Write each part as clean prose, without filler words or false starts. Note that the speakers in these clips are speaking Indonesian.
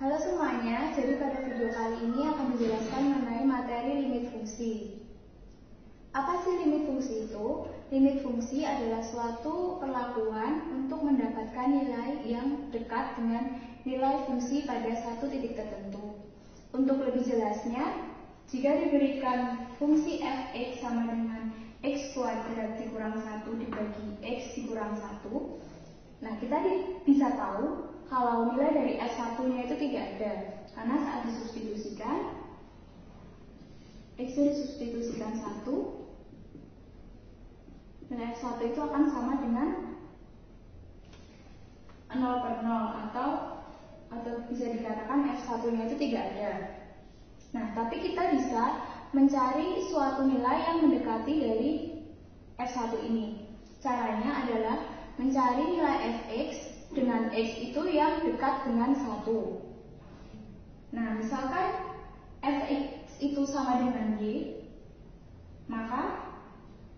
Halo semuanya, jadi pada video kali ini akan dijelaskan mengenai materi limit fungsi. Apa sih limit fungsi itu? Limit fungsi adalah suatu perlakuan untuk mendapatkan nilai yang dekat dengan nilai fungsi pada satu titik tertentu. Untuk lebih jelasnya, jika diberikan fungsi fx sama dengan x kuadrat dikurang 1 dibagi x dikurang 1, nah kita bisa tahu kalau nilai dari f1-nya itu tidak ada, karena saat disubstitusikan x disubstitusikan 1, nilai f1 itu akan sama dengan 0/0 atau bisa dikatakan f1-nya itu tidak ada. Nah, tapi kita bisa mencari suatu nilai yang mendekati dari f1 ini. Caranya adalah mencari nilai fx dengan x itu yang dekat dengan 1. Nah, misalkan fx itu sama dengan y, maka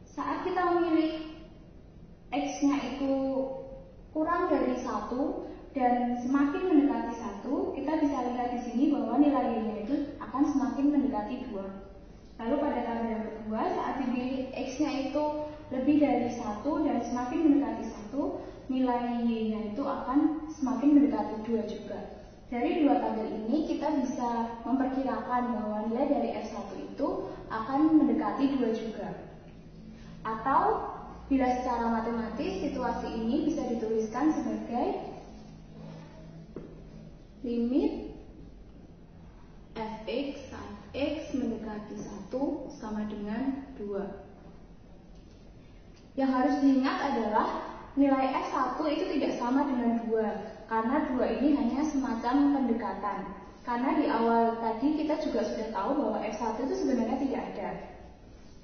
saat kita memilih x-nya itu kurang dari 1 dan semakin mendekati 1, kita bisa lihat di sini bahwa nilai y-nya itu akan semakin mendekati 2. Lalu pada tabel yang kedua, saat dipilih x-nya itu lebih dari 1 dan semakin mendekati 1, nilai y-nya itu akan semakin mendekati 2 juga. Dari dua tabel ini kita bisa memperkirakan bahwa nilai dari f1 itu akan mendekati 2 juga. Atau bila secara matematis situasi ini bisa dituliskan sebagai limit fx saat x mendekati 1 sama dengan 2. Yang harus diingat adalah nilai f1 itu tidak sama dengan 2, karena 2 ini hanya semacam pendekatan. Karena di awal tadi kita juga sudah tahu bahwa f1 itu sebenarnya tidak ada.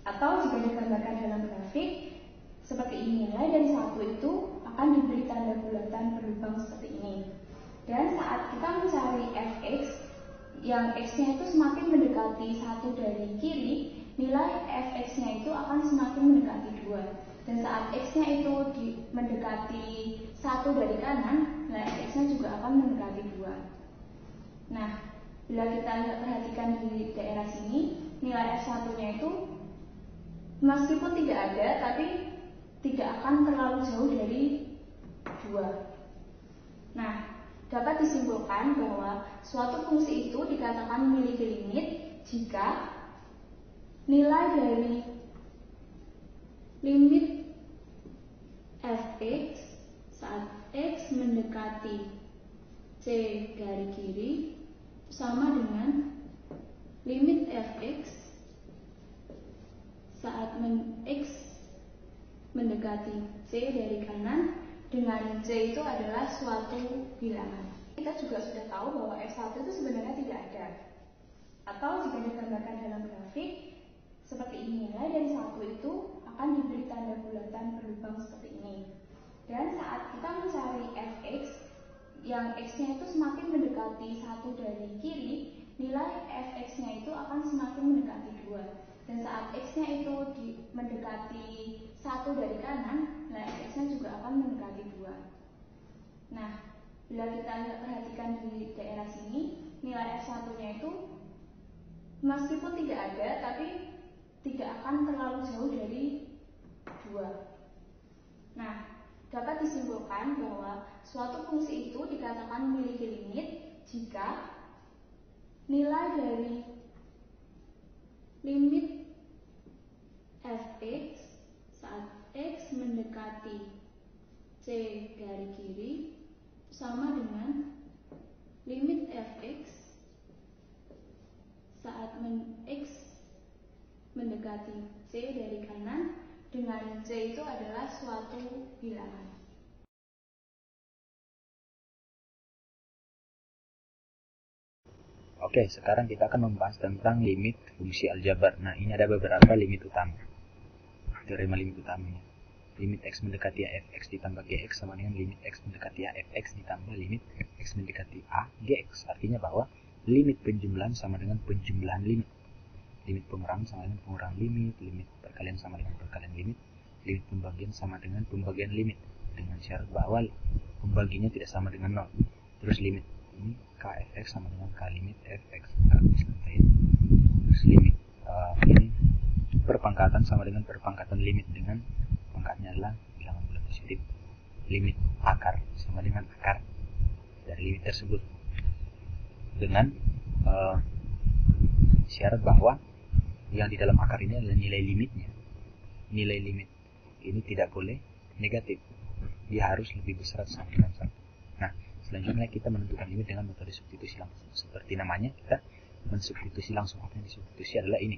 Atau jika digambarkan dalam grafik seperti ini, nilai dari 1 itu akan diberi tanda bulatan berlubang seperti ini. Dan saat kita mencari fx yang x-nya itu semakin mendekati 1 dari kiri, nilai fx-nya itu akan semakin mendekati 2. Dan saat x-nya itu mendekati 1 dari kanan, nilai fx-nya juga akan mendekati 2. Nah, bila kita perhatikan di daerah sini, nilai f1-nya itu meskipun tidak ada, tapi tidak akan terlalu jauh dari 2. Nah, dapat disimpulkan bahwa suatu fungsi itu dikatakan memiliki limit jika nilai dari limit fx saat x mendekati c dari kiri sama dengan limit fx saat x mendekati c dari kanan, dengan c itu adalah suatu bilangan. Kita juga sudah tahu bahwa f1 itu sebenarnya tidak ada. Atau jika digambarkan dalam grafik seperti ini, nilai dari 1 itu akan diberi tanda bulatan berlubang seperti ini. Dan saat kita mencari fx yang x-nya itu semakin mendekati 1 dari kiri, nilai fx-nya itu akan semakin mendekati 2. Dan saat x-nya itu mendekati 1 dari kanan, nilai fx-nya juga akan mendekati 2. Nah, bila kita perhatikan di daerah sini, nilai f1-nya itu meskipun tidak ada, tapi tidak akan terlalu jauh dari 2. Nah, dapat disimpulkan bahwa suatu fungsi itu dikatakan memiliki limit jika nilai dari limit fx saat x mendekati c dari kiri sama dengan limit fx saat x mendekati c dari kanan, dengan c itu adalah suatu bilangan. Oke, sekarang kita akan membahas tentang limit fungsi aljabar. Nah, ini ada beberapa limit utama. Teorema limit utamanya. Limit x mendekati a fx ditambah gx sama dengan limit x mendekati a fx ditambah limit fx mendekati a gx. Artinya bahwa limit penjumlahan sama dengan penjumlahan limit. Limit pengurangan sama dengan pengurangan limit. Limit perkalian sama dengan perkalian limit. Limit pembagian sama dengan pembagian limit. Dengan syarat bahwa pembagiannya tidak sama dengan 0. Terus limit ini kfx sama dengan k limit fx. Terus limit ini perpangkatan sama dengan perpangkatan limit dengan pangkatnya adalah bilangan bulat positif. Limit akar sama dengan akar dari limit tersebut dengan syarat bahwa yang di dalam akar ini adalah nilai limitnya. Nilai limit ini tidak boleh negatif, dia harus lebih besar sama dengan 1. Nah, selanjutnya kita menentukan limit dengan metode substitusi langsung. Seperti namanya, kita mensubstitusi langsung. Apa yang disubstitusi adalah ini,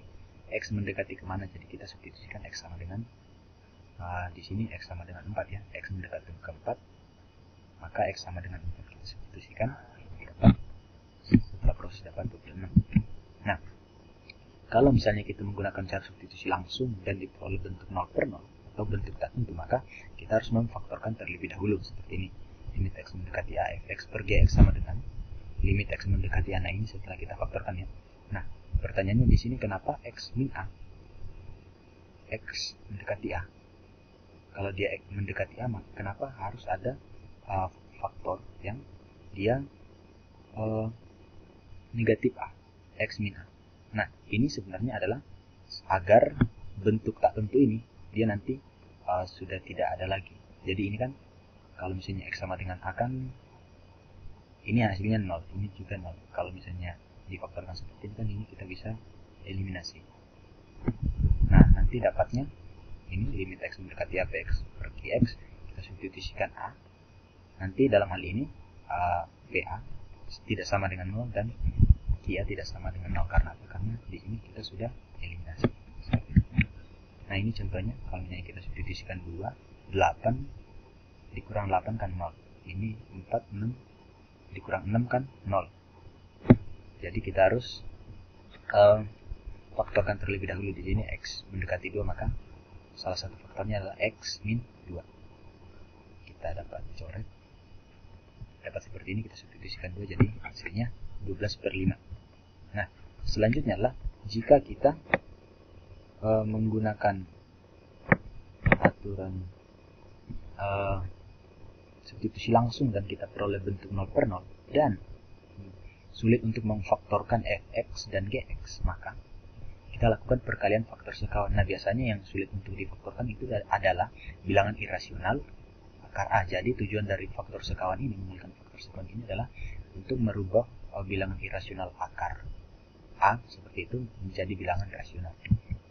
x mendekati kemana, jadi kita substitusikan x sama dengan di sini x sama dengan 4 ya, x mendekati ke 4, maka x sama dengan 4 kita substitusikan, setelah proses dapat 26. Nah, kalau misalnya kita menggunakan cara substitusi langsung dan diperoleh bentuk 0 per 0 atau bentuk tak tentu, maka kita harus memfaktorkan terlebih dahulu seperti ini. Limit x mendekati a fx per gx sama dengan limit x mendekati a. Nah, ini setelah kita faktorkan ya. Nah, pertanyaannya di sini kenapa x min a? X mendekati a. Kalau dia x mendekati a, maka kenapa harus ada faktor yang dia negatif a, x min a. Nah, ini sebenarnya adalah agar bentuk tak tentu ini dia nanti sudah tidak ada lagi. Jadi ini kan kalau misalnya x sama dengan a kan ini hasilnya 0, ini juga 0. Kalau misalnya difaktorkan seperti ini kan ini kita bisa eliminasi. Nah, nanti dapatnya ini limit x mendekati a fx per gx, kita substitusikan a. Nanti dalam hal ini pa tidak sama dengan 0 dan Qia tidak sama dengan 0 karena apa? Karena di sini kita sudah eliminasi. Nah, ini contohnya kalau misalnya kita substitusikan 2, 8 dikurang 8 kan 0. Ini 4, 6 dikurang 6 kan 0. Jadi kita harus faktorkan terlebih dahulu. Di sini x mendekati 2, maka salah satu faktornya adalah x min 2. Kita dapat coret. Dapat seperti ini, kita substitusikan 2, jadi hasilnya 12 per 5. Nah, selanjutnya adalah jika kita menggunakan aturan substitusi langsung dan kita peroleh bentuk 0 per 0 dan sulit untuk memfaktorkan fx dan gx, maka kita lakukan perkalian faktor sekawan. Nah, biasanya yang sulit untuk difaktorkan itu adalah bilangan irasional akar a. Jadi tujuan dari faktor sekawan ini, menggunakan faktor sekawan ini adalah untuk merubah bilangan irasional akar a seperti itu menjadi bilangan rasional.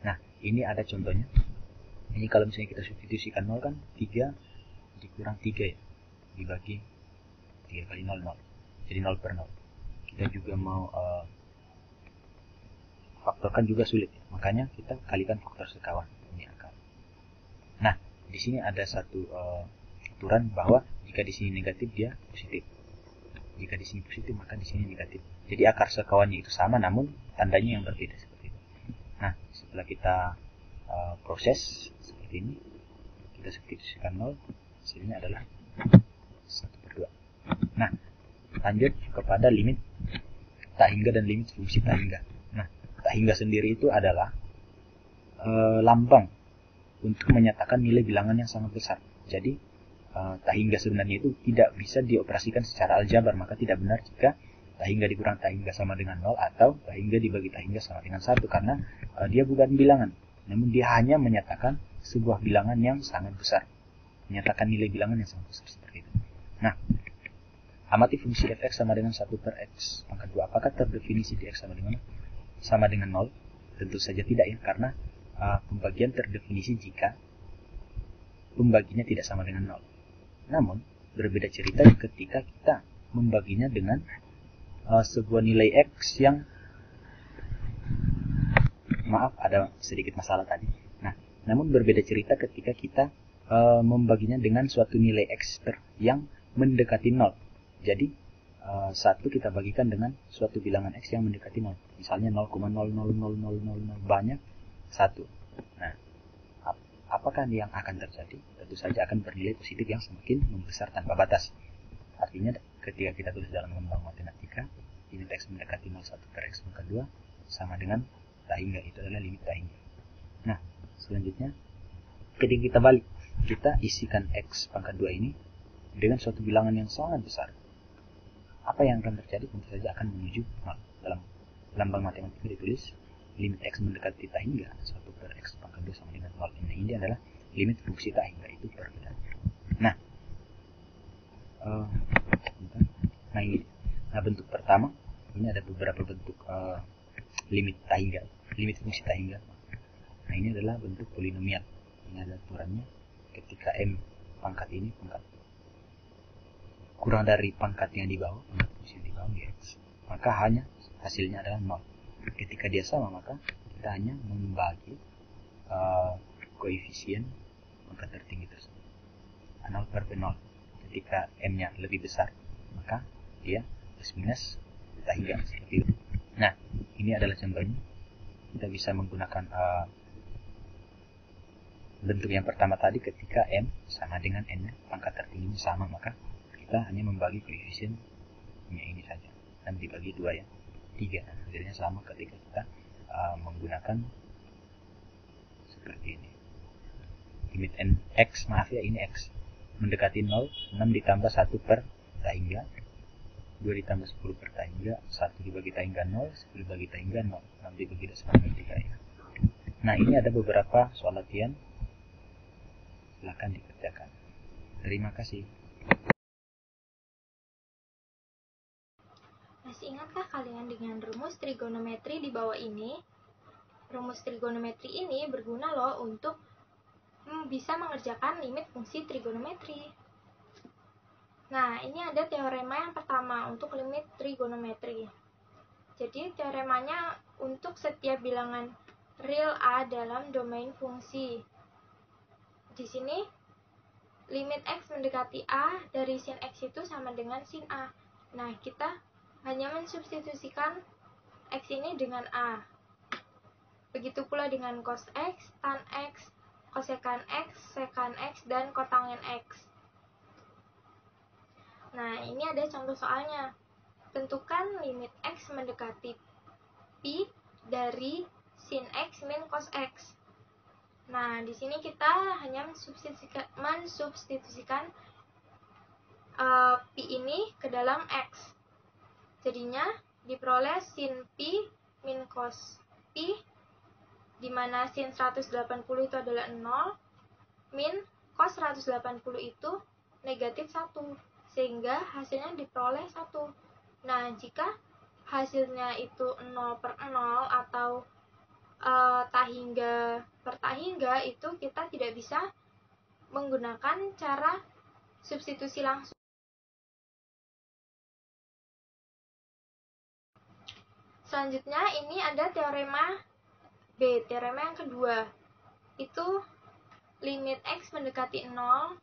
Nah, ini ada contohnya. Ini kalau misalnya kita substitusikan 0 kan 3 dikurang 3 ya, dibagi 3 kali 0, 0. Jadi 0 per 0. Kita juga mau faktorkan juga sulit ya. Makanya kita kalikan faktor sekawan. Ini akar. Nah, di sini ada satu aturan bahwa jika di sini negatif dia positif. Jika di sini positif maka di sini negatif. Jadi akar sekawannya itu sama namun tandanya yang berbeda seperti itu. Nah, setelah kita proses seperti ini, kita substitusikan 0, hasilnya adalah 1 per 2. Nah, lanjut kepada limit tak hingga dan limit fungsi tak hingga. Nah, tak hingga sendiri itu adalah lambang untuk menyatakan nilai bilangan yang sangat besar. Jadi, tak hingga sebenarnya itu tidak bisa dioperasikan secara aljabar, maka tidak benar jika tak hingga dikurang tak hingga sama dengan 0 atau tak hingga dibagi tak hingga sama dengan 1, karena dia bukan bilangan, namun dia hanya menyatakan sebuah bilangan yang sangat besar, menyatakan nilai bilangan yang sangat besar seperti itu. Nah, amati fungsi fx sama dengan 1 per x pangkat 2. Apakah terdefinisi di x sama dengan 0? Tentu saja tidak ya, karena pembagian terdefinisi jika pembaginya tidak sama dengan 0. Namun, berbeda cerita ketika kita membaginya dengan sebuah nilai x yang maaf ada sedikit masalah tadi. Nah, namun berbeda cerita ketika kita membaginya dengan suatu nilai x yang mendekati 0. Jadi, 1 kita bagikan dengan suatu bilangan x yang mendekati 0. Misalnya 0,0000000 banyak 1. Nah, apakah yang akan terjadi? Tentu saja akan bernilai positif yang semakin membesar tanpa batas. Artinya ketika kita tulis dalam lembang matematika, limit x mendekati 0 1 per x pangkat 2 sama dengan tak hingga, itu adalah limit tak hingga. Nah, selanjutnya ketika kita balik, kita isikan x pangkat 2 ini dengan suatu bilangan yang sangat besar. apa yang akan terjadi? Tentu saja akan menuju 0. Dalam lambang matematika ditulis limit x mendekati tak hingga 1 per x pangkat 2 sama dengan 0. Ini adalah limit fungsi tak hingga, itu perbedaannya. Nah, bentuk pertama ini ada beberapa bentuk limit tak hingga, limit fungsi tak hingga. Nah, ini adalah bentuk polinomial. Ini ada aturannya, ketika m pangkat ini pangkat kurang dari pangkat yang di bawah, pangkat fungsi yang di bawah x, maka hanya hasilnya adalah 0. Ketika dia sama, maka kita hanya membagi koefisien pangkat tertinggi tersebut 0 per 0. Ketika m nya lebih besar, maka dia plus minus tak hingga, seperti itu. Nah, ini adalah contohnya. Kita bisa menggunakan bentuk yang pertama tadi, ketika m sama dengan n nya pangkat tertingginya sama, maka kita hanya membagi koefisiennya ini saja dan dibagi 2 ya, 3. Hasilnya sama ketika kita menggunakan seperti ini. Limit n x, maaf ya, ini x mendekati 0, 6 ditambah 1 per tak hingga, 2 ditambah 10 per tak hingga, 1 dibagi tak hingga 0, 10 dibagi tak hingga 0, 6 dibagi tak hingga 3 ya. Nah, ini ada beberapa soal latihan, silakan dikerjakan. Terima kasih. Masih ingatkah kalian dengan rumus trigonometri di bawah ini? Rumus trigonometri ini berguna loh untuk bisa mengerjakan limit fungsi trigonometri. Nah, ini ada teorema yang pertama untuk limit trigonometri. Jadi, teoremanya untuk setiap bilangan real A dalam domain fungsi. Di sini, limit X mendekati A dari sin X itu sama dengan sin A. Nah, kita hanya mensubstitusikan X ini dengan A. Begitu pula dengan cos X, tan X, kosekan X, sekan X, dan kotangin X. Nah, ini ada contoh soalnya. Tentukan limit X mendekati pi dari sin X min cos X. Nah, di sini kita hanya mensubstitusikan pi ini ke dalam X. Jadinya diperoleh sin pi min cos pi, di mana sin 180 itu adalah 0, min cos 180 itu negatif 1, sehingga hasilnya diperoleh 1. Nah, jika hasilnya itu 0 per 0 atau tak hingga per tak hingga, itu kita tidak bisa menggunakan cara substitusi langsung. Selanjutnya ini ada teorema B, teorema yang kedua. Itu limit X mendekati 0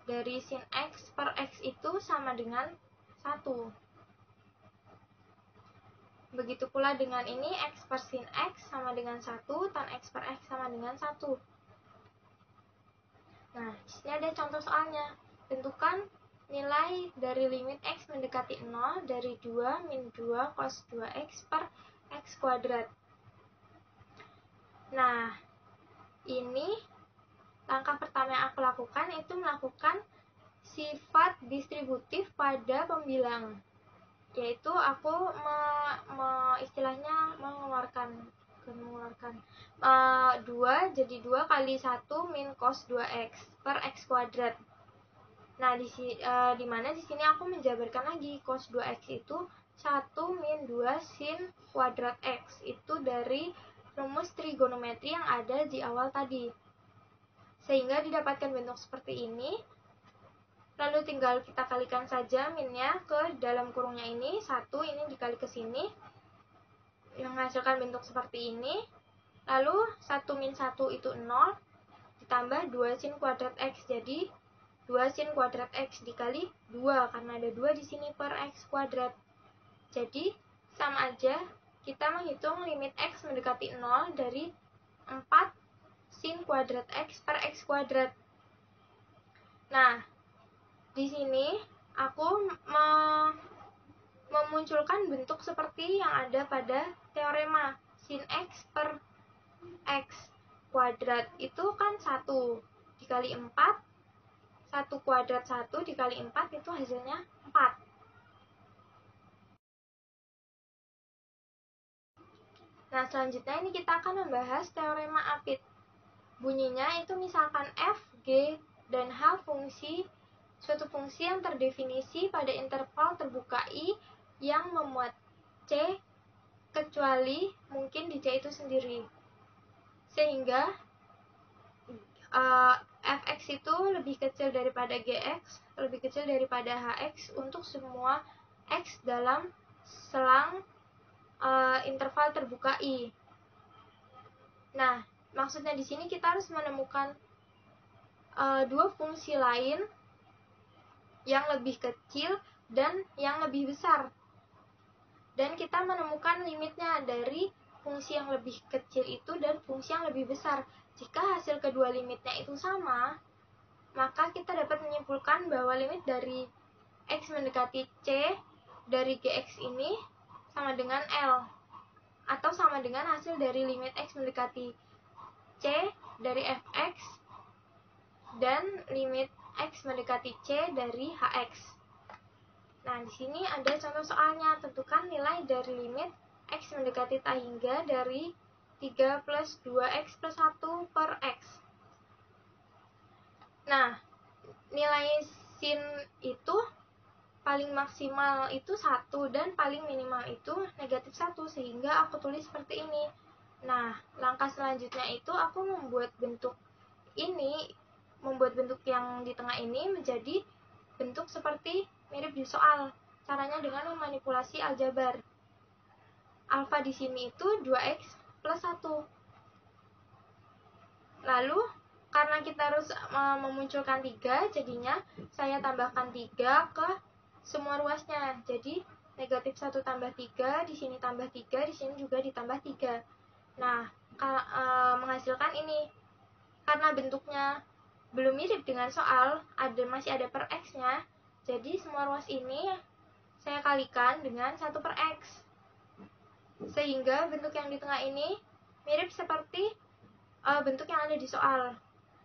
dari sin X per X itu sama dengan 1. Begitu pula dengan ini, X per sin X sama dengan 1, tan X per X sama dengan 1. Nah, di sini ada contoh soalnya. Tentukan nilai dari limit X mendekati 0 dari 2 min 2 cos 2X per X kuadrat. Nah, ini langkah pertama yang aku lakukan itu melakukan sifat distributif pada pembilang, yaitu aku istilahnya mengeluarkan 2 jadi 2 kali 1 min cos 2x per x kuadrat. Nah, di mana di sini aku menjabarkan lagi cos 2x itu 1 min 2 sin kuadrat x, itu dari rumus trigonometri yang ada di awal tadi. Sehingga didapatkan bentuk seperti ini. Lalu tinggal kita kalikan saja minnya ke dalam kurungnya ini, 1 ini dikali ke sini, yang menghasilkan bentuk seperti ini. Lalu 1 min 1 itu 0, ditambah 2 sin kuadrat X, jadi 2 sin kuadrat X dikali 2, karena ada 2 di sini per X kuadrat. Jadi, sama aja, kita menghitung limit X mendekati 0 dari 4 sin kuadrat X per X kuadrat. Nah, di sini aku memunculkan bentuk seperti yang ada pada teorema sin X per X kuadrat itu kan 1 dikali 4, 1 kuadrat 1 dikali 4 itu hasilnya 4. Nah, selanjutnya ini kita akan membahas teorema Apit. Bunyinya itu misalkan f, g, dan h suatu fungsi yang terdefinisi pada interval terbuka I yang memuat C kecuali mungkin di C itu sendiri. Sehingga fx itu lebih kecil daripada gx, lebih kecil daripada hx untuk semua x dalam selang interval terbuka I. Nah, maksudnya di sini kita harus menemukan dua fungsi lain yang lebih kecil dan yang lebih besar. Dan kita menemukan limitnya dari fungsi yang lebih kecil itu dan fungsi yang lebih besar. Jika hasil kedua limitnya itu sama, maka kita dapat menyimpulkan bahwa limit dari x mendekati C dari gx ini sama dengan L, atau sama dengan hasil dari limit x mendekati C dari fx dan limit x mendekati C dari hx. Nah, di sini ada contoh soalnya. Tentukan nilai dari limit x mendekati tak hingga dari 3 plus 2x plus 1 per x. Nah, nilai sin itu paling maksimal itu 1 dan paling minimal itu negatif 1, sehingga aku tulis seperti ini. Nah, langkah selanjutnya itu aku membuat bentuk ini, membuat bentuk yang di tengah ini menjadi bentuk seperti mirip di soal. Caranya dengan memanipulasi aljabar. Alfa di sini itu 2x plus 1. Lalu, karena kita harus memunculkan 3, jadinya saya tambahkan 3 ke semua ruasnya. Jadi, negatif 1 tambah 3, di sini tambah 3, di sini juga ditambah 3. Nah, menghasilkan ini. Karena bentuknya belum mirip dengan soal, masih ada per x-nya, jadi semua ruas ini saya kalikan dengan 1 per x. Sehingga bentuk yang di tengah ini mirip seperti bentuk yang ada di soal.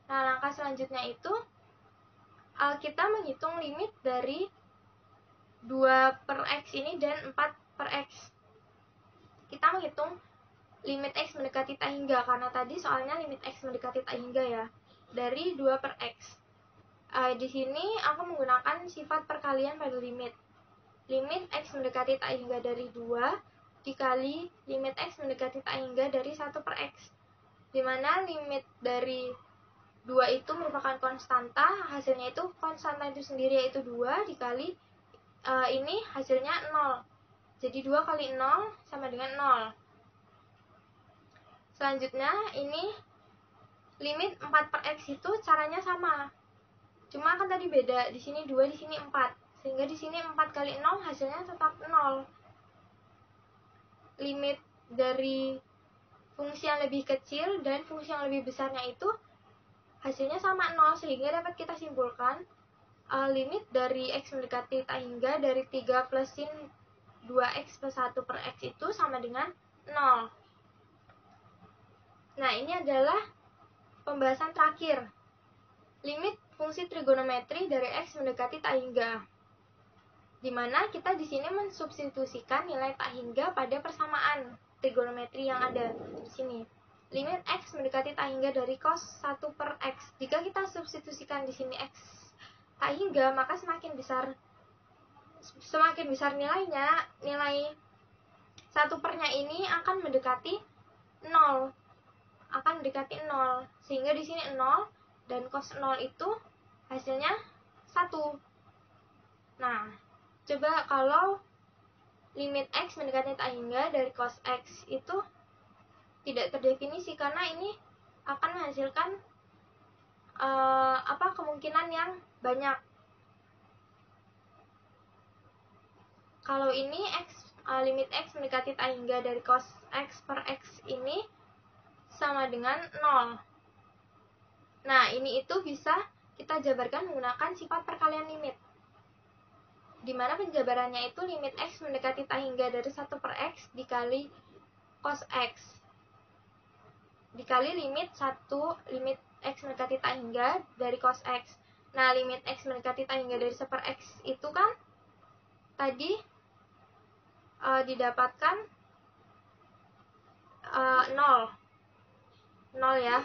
Nah, langkah selanjutnya itu kita menghitung limit dari 2 per x ini dan 4 per x. Kita menghitung limit x mendekati tak hingga, karena tadi soalnya limit x mendekati tak hingga ya, dari 2 per x. Di sini aku menggunakan sifat perkalian pada limit. Limit x mendekati tak hingga dari 2 dikali limit x mendekati tak hingga dari 1 per x. Dimana limit dari 2 itu merupakan konstanta, hasilnya itu konstanta itu sendiri yaitu 2 dikali ini hasilnya 0. Jadi 2 kali 0 sama dengan 0. Selanjutnya ini limit 4 per x itu caranya sama. Cuma kan tadi beda, di sini 2, di sini 4. Sehingga di sini 4 kali 0 hasilnya tetap 0. Limit dari fungsi yang lebih kecil dan fungsi yang lebih besarnya itu hasilnya sama 0, sehingga dapat kita simpulkan limit dari x mendekati tak hingga dari 3 plus sin 2x plus 1 per x itu sama dengan 0. Nah, ini adalah pembahasan terakhir. Limit fungsi trigonometri dari x mendekati tak hingga. Di mana kita di sini mensubstitusikan nilai tak hingga pada persamaan trigonometri yang ada di sini. Limit x mendekati tak hingga dari cos 1 per x. Jika kita substitusikan di sini x tak hingga, maka semakin besar nilainya, nilai 1 pernya ini akan mendekati 0. Sehingga di sini 0 dan cos 0 itu hasilnya 1. Nah, coba kalau limit x mendekati tak hingga dari cos x itu tidak terdefinisi, karena ini akan menghasilkan kemungkinan yang banyak. Kalau ini limit x mendekati tak hingga dari cos x per x ini sama dengan 0. Nah, ini itu bisa kita jabarkan menggunakan sifat perkalian limit, di mana penjabarannya itu limit x mendekati tak hingga dari 1 per x dikali cos x dikali limit x mendekati tak hingga dari cos x. Nah, limit x mendekati tak hingga dari 1 per x itu kan tadi didapatkan 0 ya.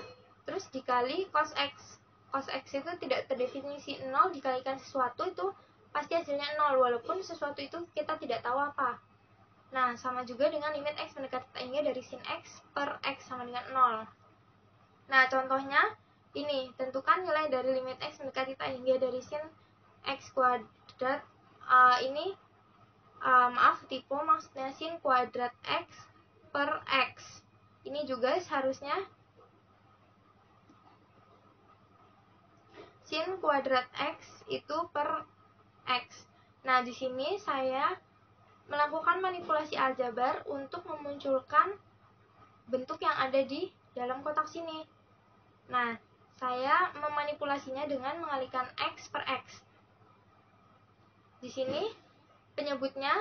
Terus dikali cos X. Cos X itu tidak terdefinisi, 0 dikalikan sesuatu itu pasti hasilnya 0, walaupun sesuatu itu kita tidak tahu apa. Nah, sama juga dengan limit X mendekati tak hingga dari sin X per X sama dengan 0. Nah, contohnya ini, tentukan nilai dari limit X mendekati tak hingga dari sin X kuadrat. Ini maaf, tipe maksudnya sin kuadrat X per X. Ini juga seharusnya sin kuadrat X itu per X. Nah, di sini saya melakukan manipulasi aljabar untuk memunculkan bentuk yang ada di dalam kotak sini. Nah, saya memanipulasinya dengan mengalihkan X per X. Di sini penyebutnya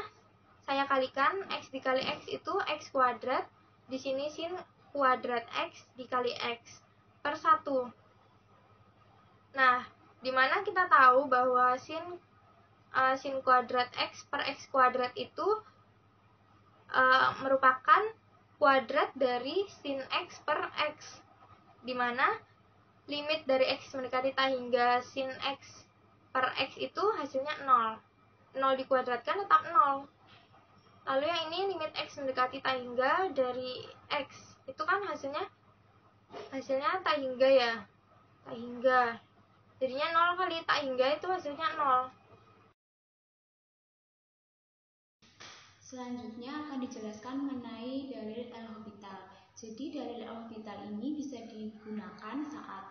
saya kalikan, X dikali X itu X kuadrat. Di sini sin kuadrat X dikali X per 1. Nah, dimana kita tahu bahwa sin kuadrat X per X kuadrat itu merupakan kuadrat dari sin X per X, dimana limit dari X mendekati tak hingga sin X per X itu hasilnya 0. 0 dikuadratkan tetap 0. Lalu yang ini limit X mendekati tak hingga dari X, itu kan hasilnya tak hingga ya, tak hingga. Jadinya 0 kali tak hingga itu hasilnya 0. Selanjutnya akan dijelaskan mengenai dalil L'Hopital. Jadi dalil L'Hopital ini bisa digunakan saat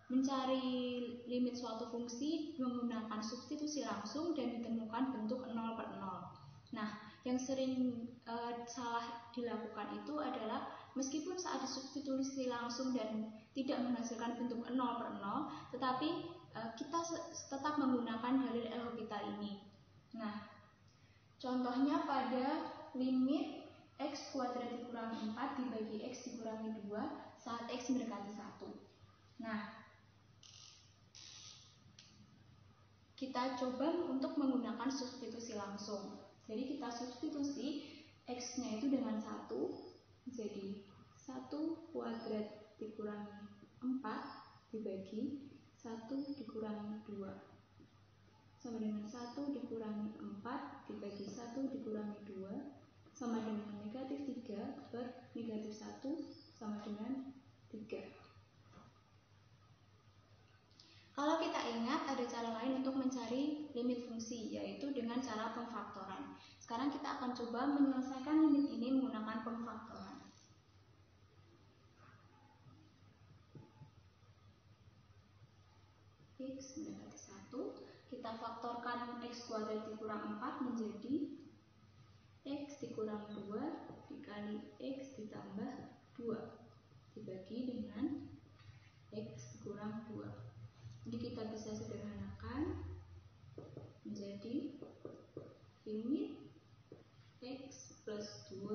mencari limit suatu fungsi menggunakan substitusi langsung dan ditemukan bentuk 0 per 0. Nah, yang sering salah dilakukan itu adalah meskipun saat disubstitusi langsung dan tidak menghasilkan bentuk 0 per 0, tetapi kita tetap menggunakan dalil L'Hopital ini. Nah, contohnya pada limit X kuadrat dikurangi 4 dibagi X dikurangi 2 saat X mendekati 1. Nah, kita coba untuk menggunakan substitusi langsung. Jadi kita substitusi X-nya itu dengan 1, jadi 1 kuadrat dikurangi 4 dibagi 1 dikurangi 2 sama dengan 1 dikurangi 4 dibagi 1 dikurangi 2 sama dengan negatif 3 per negatif 1 sama dengan 3. Kalau kita ingat, ada cara lain untuk mencari limit fungsi, yaitu dengan cara pemfaktoran. Sekarang kita akan coba menyelesaikan limit ini menggunakan pemfaktoran. X mendekati 1, kita faktorkan X kuadrat dikurang 4 menjadi X dikurang 2 dikali X ditambah 2 dibagi dengan X dikurang 2. Jadi kita bisa sederhanakan menjadi limit X plus 2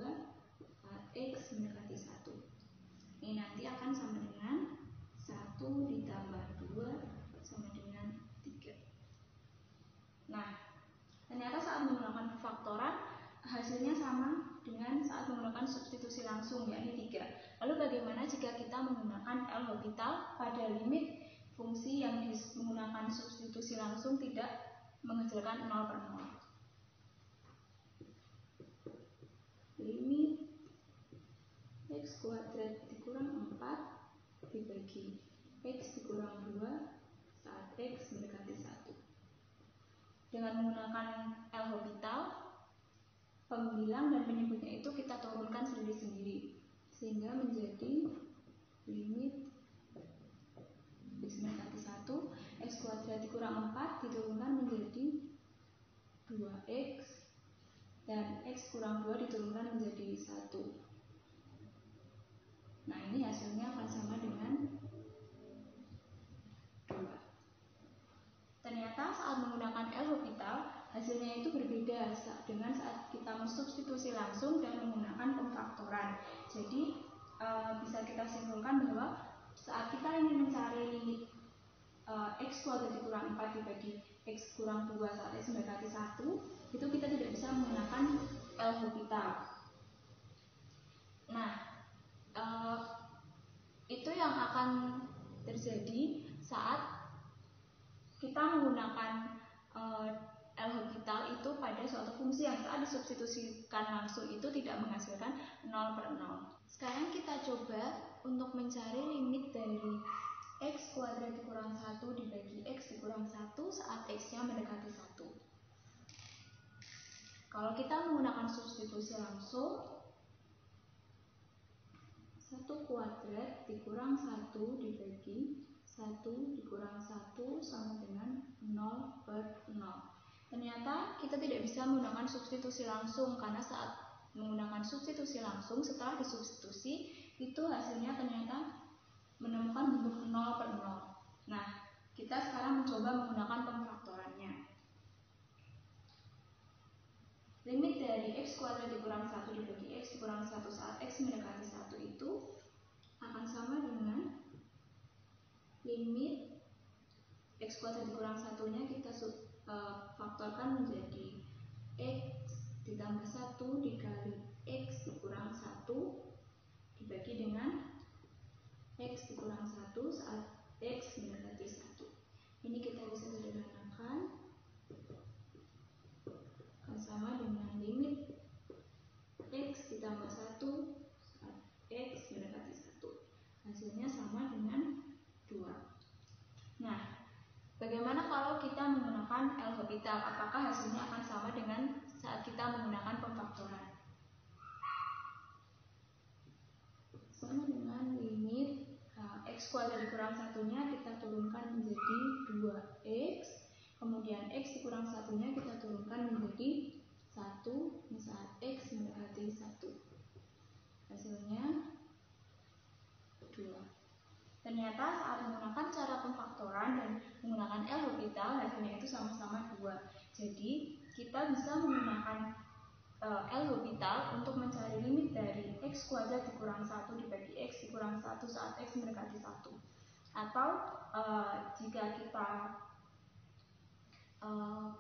saat X mendekati 1. Ini nanti akan sama dengan 1 ditambah 2 sama dengan 3. Nah, ternyata saat menggunakan faktoran hasilnya sama dengan saat menggunakan substitusi langsung, yakni 3. Lalu bagaimana jika kita menggunakan L'Hopital pada limit fungsi yang menggunakan substitusi langsung tidak menghasilkan 0 per 0? Limit X kuadrat dikurang 4 dibagi X dikurang 2 saat X mendekati 1. Dengan menggunakan L'Hopital, pembilang dan penyebutnya itu kita turunkan sendiri-sendiri sehingga menjadi limit X mendekati 1, X kuadrat dikurang 4 diturunkan menjadi 2X dan X kurang 2 diturunkan menjadi 1. Nah, ini hasilnya akan sama dengan 2. Ternyata saat menggunakan L'Hopital hasilnya itu berbeda dengan saat kita mensubstitusi langsung dan menggunakan pemfaktoran. Jadi bisa kita simpulkan bahwa saat kita ingin mencari limit X kuadrat dikurang 4 dibagi X kurang 2 saat X mendekati 1, itu kita tidak bisa menggunakan L'Hopital. Nah, itu yang akan terjadi saat kita menggunakan L'Hopital itu pada suatu fungsi yang saat disubstitusikan langsung itu tidak menghasilkan 0/0. Sekarang kita coba untuk mencari limit dari x kuadrat dikurang 1 dibagi x dikurang 1 saat x-nya mendekati 1. Kalau kita menggunakan substitusi langsung, 1 kuadrat dikurang 1 dibagi 1 dikurang 1 sama dengan 0/0. Ternyata kita tidak bisa menggunakan substitusi langsung, karena saat menggunakan substitusi langsung setelah disubstitusi itu hasilnya ternyata menemukan bentuk 0/0. Nah, kita sekarang mencoba menggunakan pemfaktorannya. Limit dari x kuadrat dikurang 1 dibagi x dikurang 1 saat x mendekati 1 itu akan sama dengan limit x kuadrat dikurang 1-nya kita faktorkan menjadi x ditambah 1 dikali x dikurang 1 dibagi dengan x dikurang 1 saat x mendekati 1. Ini kita bisa sederhanakan akan sama dengan limit x ditambah 1 saat x mendekati 1. Hasilnya sama dengan 2. Nah, bagaimana kalau kita menggunakan L'Hopital? Apakah hasilnya akan sama dengan saat kita menggunakan pemfaktoran? Sama dengan limit x kuadrat dikurang 1-nya kita turunkan menjadi 2x, kemudian x dikurang 1-nya kita turunkan menjadi 1 saat x mendekati 1. Hasilnya 2. Ternyata saat menggunakan cara pemfaktoran dan menggunakan L'Hopital hasilnya itu sama-sama 2. Jadi kita bisa menggunakan L'Hopital untuk mencari limit dari x kuadrat dikurang 1 dibagi x dikurang 1 saat x mendekati 1. Atau jika kita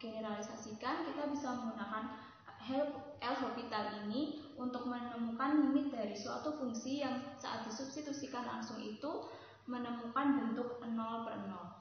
generalisasikan, kita bisa menggunakan L'Hopital ini untuk menemukan limit dari suatu fungsi yang saat disubstitusikan langsung itu menemukan bentuk 0/0.